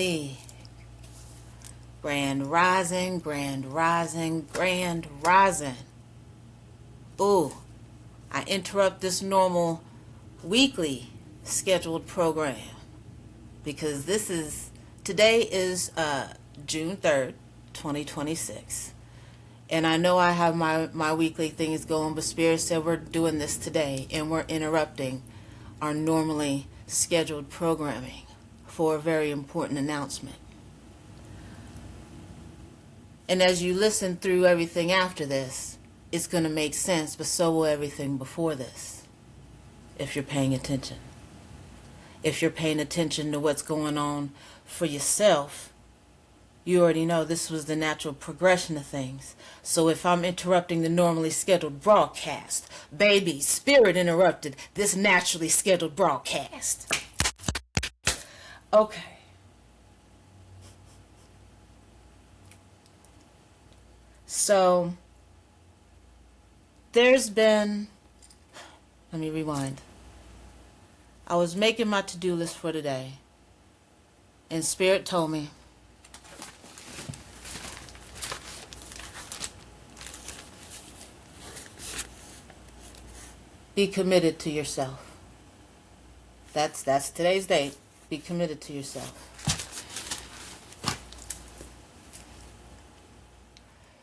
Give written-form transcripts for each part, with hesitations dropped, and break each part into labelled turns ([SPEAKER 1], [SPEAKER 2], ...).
[SPEAKER 1] family. Grand rising, grand rising, grand rising. Ooh, I interrupt this normal weekly scheduled program because today is June 3rd, 2026. And I know I have my weekly things going, but Spirit said we're doing this today and we're interrupting our normally scheduled programming for a very important announcement. And as you listen through everything after this, it's going to make sense, but so will everything before this, if you're paying attention. If you're paying attention to what's going on for yourself, you already know this was the natural progression of things. So if I'm interrupting the normally scheduled broadcast, baby, Spirit interrupted this naturally scheduled broadcast. Okay. So there's been, let me rewind. I was making my to-do list for today, and Spirit told me, be committed to yourself. That's today's date. Be committed to yourself.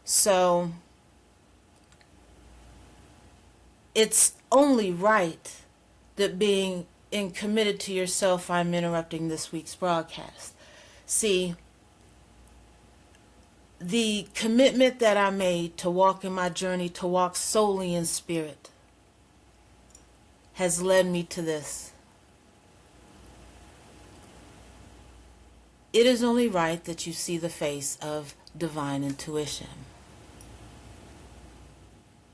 [SPEAKER 1] So it's only right that being committed to yourself, I'm interrupting this week's broadcast. See, the commitment that I made to walk in my journey, to walk solely in spirit, has led me to this. It is only right that you see the face of divine intuition.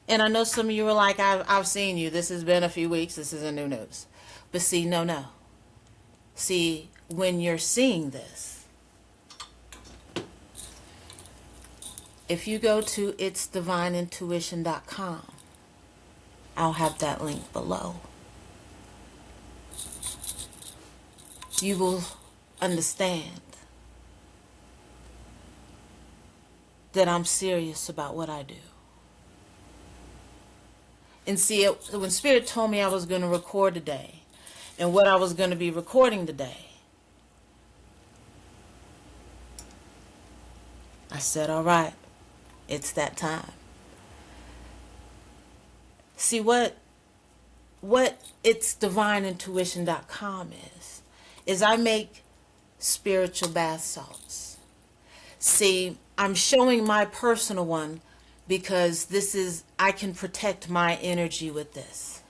[SPEAKER 1] And I know some of you are like, I've seen you. This has been a few weeks. This isn't new news. But see, no. See, when you're seeing this, if you go to itsdivineintuition.com, I'll have that link below. You will understand that I'm serious about what I do. And see, when Spirit told me I was going to record today and what I was going to be recording today, I said, all right, it's that time. See, what itsdivineintuition.com is I make spiritual bath salts. See, I'm showing my personal one because I can protect my energy with this.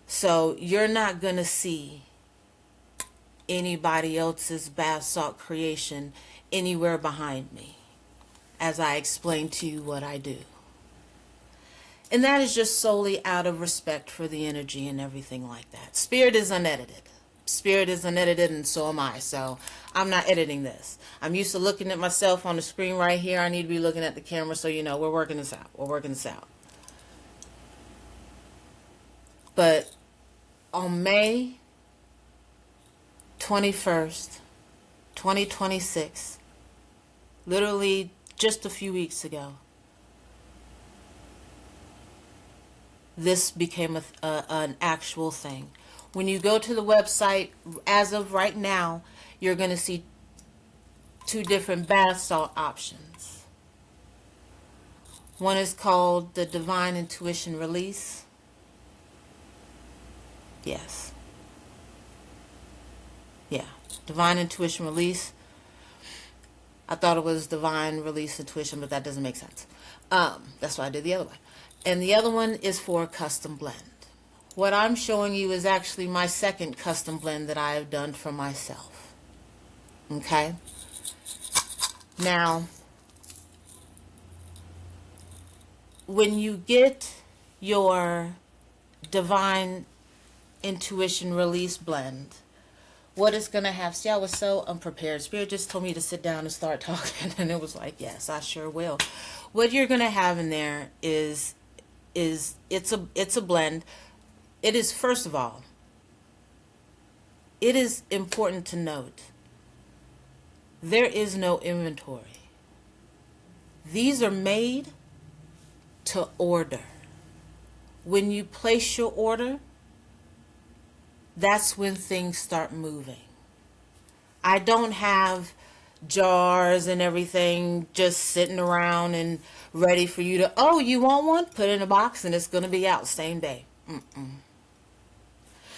[SPEAKER 1] So you're not going to see anybody else's bath salt creation anywhere behind me as I explain to you what I do. And that is just solely out of respect for the energy and everything like that. Spirit is unedited. Spirit is unedited, and so am I. So I'm not editing this. I'm used to looking at myself on the screen right here. I need to be looking at the camera, so you know we're working this out. We're working this out. But on May 21st, 2026, literally just a few weeks ago, this became an actual thing. When you go to the website, as of right now, you're going to see two different bath salt options. One is called the Divine Intuition Release. Yes. Yeah, Divine Intuition Release. I thought it was Divine Release Intuition, but that doesn't make sense. That's why I did the other one. And the other one is for a custom blend. What I'm showing you is actually my second custom blend that I have done for myself. Okay? Now, when you get your Divine Intuition Release blend, what it's going to have, see, I was so unprepared. Spirit just told me to sit down and start talking, and it was like, yes, I sure will. What you're going to have in there is it's a blend. It is, first of all, it is important to note, there is no inventory. These are made to order. When you place your order, that's when things start moving. I don't have jars and everything just sitting around and ready for you to, oh, you want one? Put it in a box and it's going to be out same day.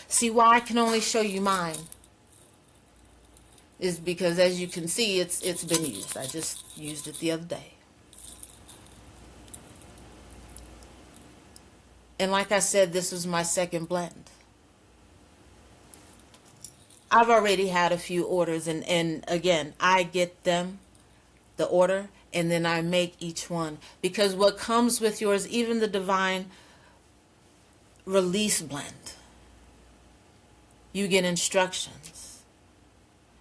[SPEAKER 1] See, why I can only show you mine is because, as you can see, it's been used. I just used it the other day. And like I said, this was my second blend. I've already had a few orders, and again, I get them, the order, and then I make each one. Because what comes with yours, even the Divine Release blend, you get instructions.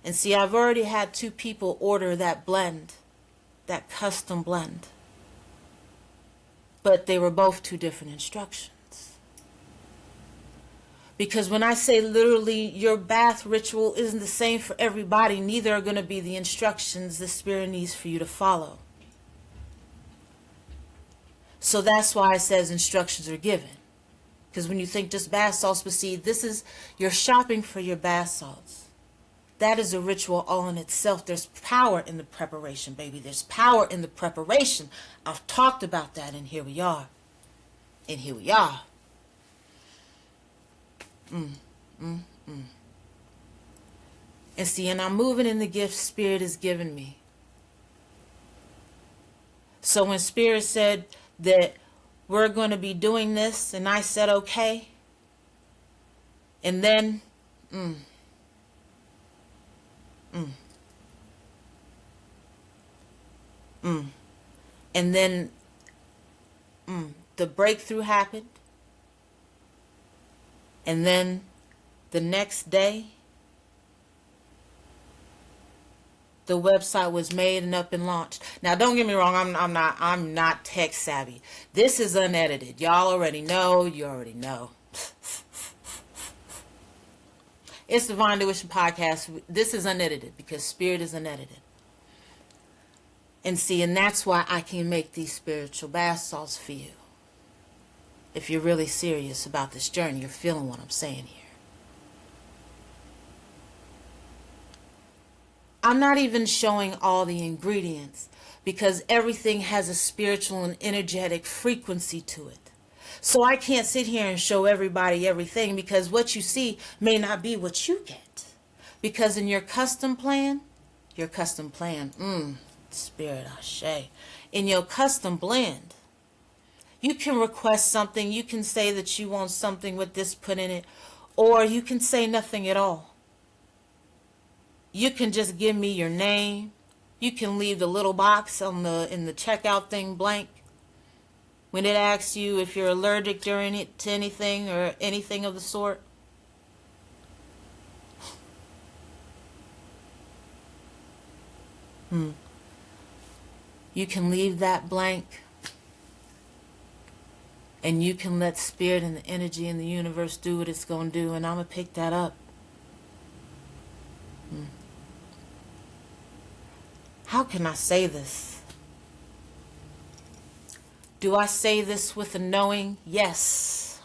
[SPEAKER 1] And see, I've already had 2 people order that blend, that custom blend. But they were both 2 different instructions. Because when I say literally your bath ritual isn't the same for everybody, neither are going to be the instructions the Spirit needs for you to follow. So that's why it says instructions are given. Because when you think just bath salts, but see, this is, you're shopping for your bath salts. That is a ritual all in itself. There's power in the preparation, baby. There's power in the preparation. I've talked about that, and here we are. And here we are. And see, and I'm moving in the gift Spirit has given me. So when Spirit said that we're going to be doing this, and I said okay, and then and then the breakthrough happened. And then the next day, the website was made and up and launched. Now, don't get me wrong, I'm not tech savvy. This is unedited. Y'all already know. You already know. It's Divine Intuition Podcast. This is unedited because Spirit is unedited. And see, and that's why I can make these spiritual bath salts for you. If you're really serious about this journey, you're feeling what I'm saying here. I'm not even showing all the ingredients because everything has a spiritual and energetic frequency to it. So I can't sit here and show everybody everything because what you see may not be what you get. Because in your custom plan, Spirit Ashe, in your custom blend, you can request something. You can say that you want something with this put in it, or you can say nothing at all. You can just give me your name. You can leave the little box in the checkout thing blank. When it asks you if you're allergic during it to anything or anything of the sort. You can leave that blank. And you can let Spirit and the energy in the universe do what it's going to do. And I'm going to pick that up. How can I say this? Do I say this with a knowing? Yes.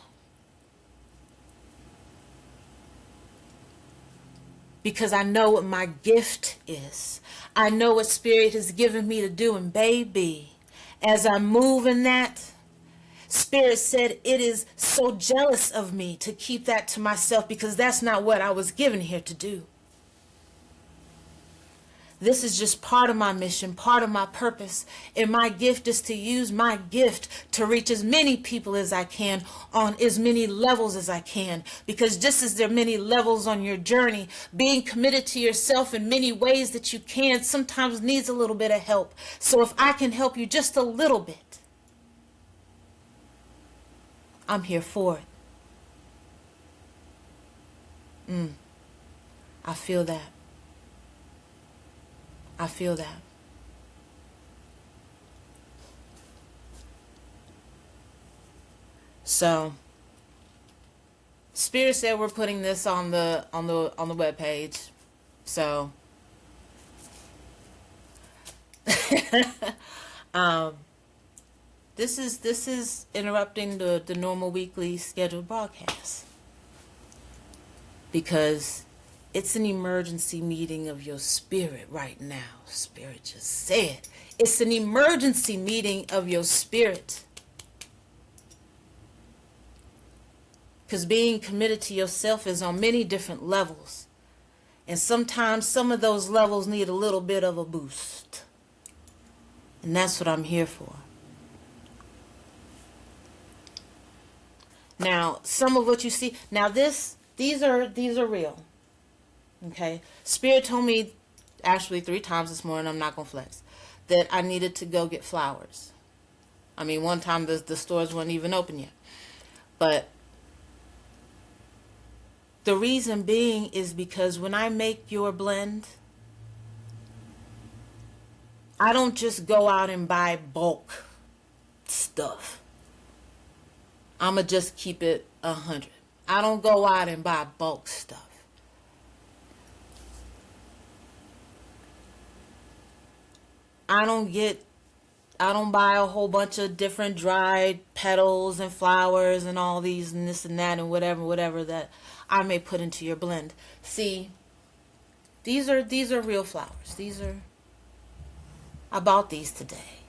[SPEAKER 1] Because I know what my gift is. I know what Spirit has given me to do. And baby, as I move in that, Spirit said it is so jealous of me to keep that to myself because that's not what I was given here to do. This is just part of my mission, part of my purpose. And my gift is to use my gift to reach as many people as I can on as many levels as I can. Because just as there are many levels on your journey, being committed to yourself in many ways that you can sometimes needs a little bit of help. So if I can help you just a little bit, I'm here for it. I feel that. I feel that. So Spirit said we're putting this on the web page, so this is interrupting the normal weekly scheduled broadcast because it's an emergency meeting of your spirit right now. Spirit just said it's an emergency meeting of your spirit. Because being committed to yourself is on many different levels. And sometimes some of those levels need a little bit of a boost. And that's what I'm here for. Now, some of what you see, now these are real. Okay? Spirit told me actually 3 times this morning, I'm not going to flex, that I needed to go get flowers. I mean, one time the stores weren't even open yet. But the reason being is because when I make your blend, I don't just go out and buy bulk stuff. I'ma just keep it 100. I don't go out and buy bulk stuff. I don't buy a whole bunch of different dried petals and flowers and all these and this and that and whatever that I may put into your blend. See, these are real flowers. I bought these today.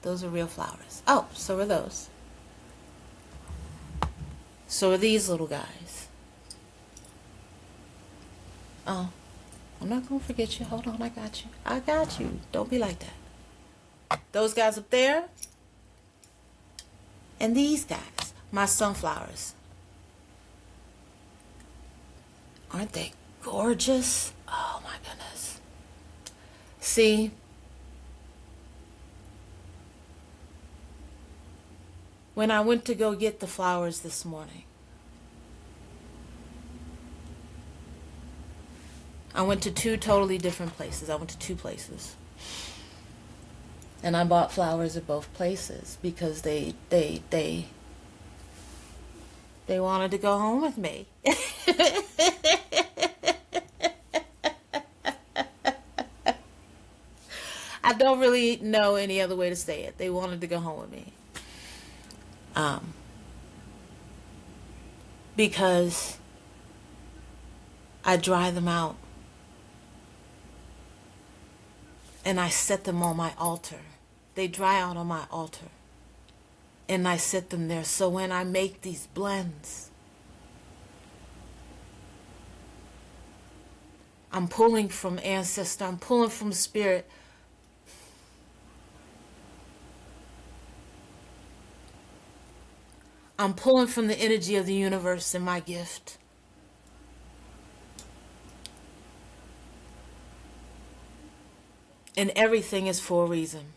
[SPEAKER 1] Those are real flowers. Oh, so are those. So are these little guys. Oh, I'm not going to forget you. Hold on, I got you. I got you. Don't be like that. Those guys up there. And these guys, my sunflowers. Aren't they gorgeous? Oh my goodness. See, when I went to go get the flowers this morning, I went to 2 totally different places. I went to 2 places. And I bought flowers at both places because they wanted to go home with me. I don't really know any other way to say it. They wanted to go home with me. Because I dry them out and I set them on my altar. They dry out on my altar and I set them there. So when I make these blends, I'm pulling from ancestor, I'm pulling from spirit. I'm pulling from the energy of the universe in my gift. And everything is for a reason.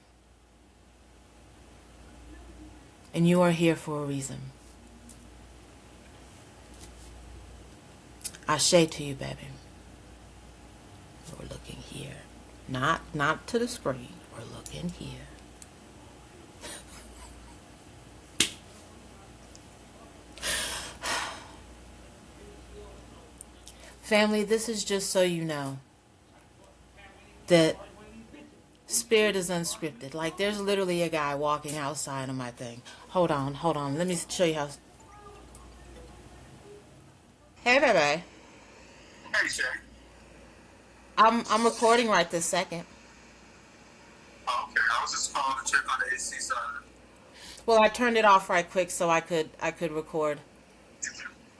[SPEAKER 1] And you are here for a reason. Ashe to you, baby. We're looking here. Not to the screen. We're looking here. Family, this is just so you know that spirit is unscripted. Like, there's literally a guy walking outside of my thing. Hold on. Let me show you how. Hey, baby.
[SPEAKER 2] Hey, Shay.
[SPEAKER 1] I'm recording right this second.
[SPEAKER 2] Oh, okay. I was just calling to check on the AC side.
[SPEAKER 1] Well, I turned it off right quick so I could record.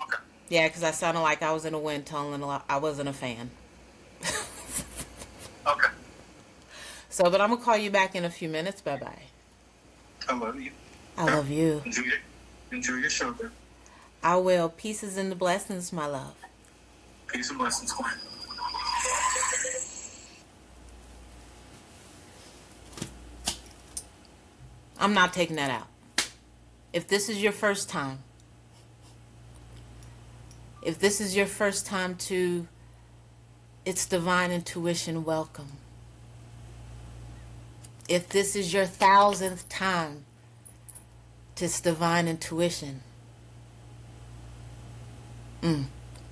[SPEAKER 2] Okay.
[SPEAKER 1] Yeah, because I sounded like I was in a wind tunnel and I wasn't a fan.
[SPEAKER 2] Okay.
[SPEAKER 1] So, but I'm going to call you back in a few minutes. Bye-bye.
[SPEAKER 2] I love you.
[SPEAKER 1] I love you.
[SPEAKER 2] Enjoy your show, baby.
[SPEAKER 1] I will. Pieces and the blessings, my love.
[SPEAKER 2] Peace and blessings, Queen.
[SPEAKER 1] I'm not taking that out. If this is your first time, to It's Divine Intuition, welcome. If this is your 1,000th time to It's Divine Intuition,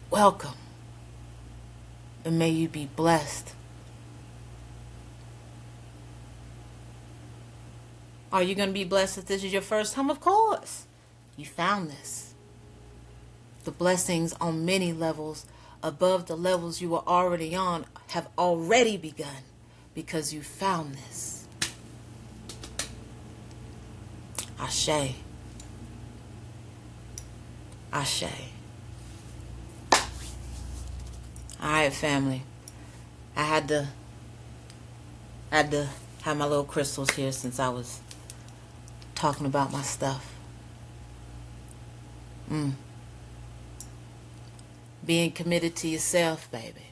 [SPEAKER 1] Welcome. And may you be blessed. Are you going to be blessed if this is your first time? Of course. You found this. The blessings on many levels above the levels you were already on have already begun because you found this. Ashe. Ashe. Alright, family. I had to have my little crystals here since I was talking about my stuff. Being committed to yourself, baby.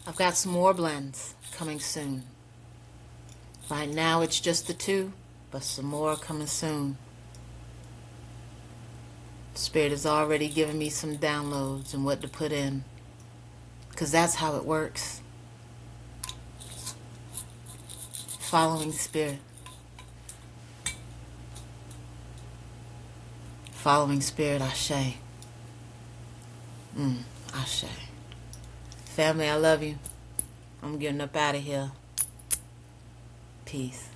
[SPEAKER 1] I've got some more blends coming soon. Right now it's just the two, but some more coming soon. Spirit has already given me some downloads and what to put in, because that's how it works. Following Spirit. Following Spirit, Ashe. Ashe. Family, I love you. I'm getting up out of here. Peace.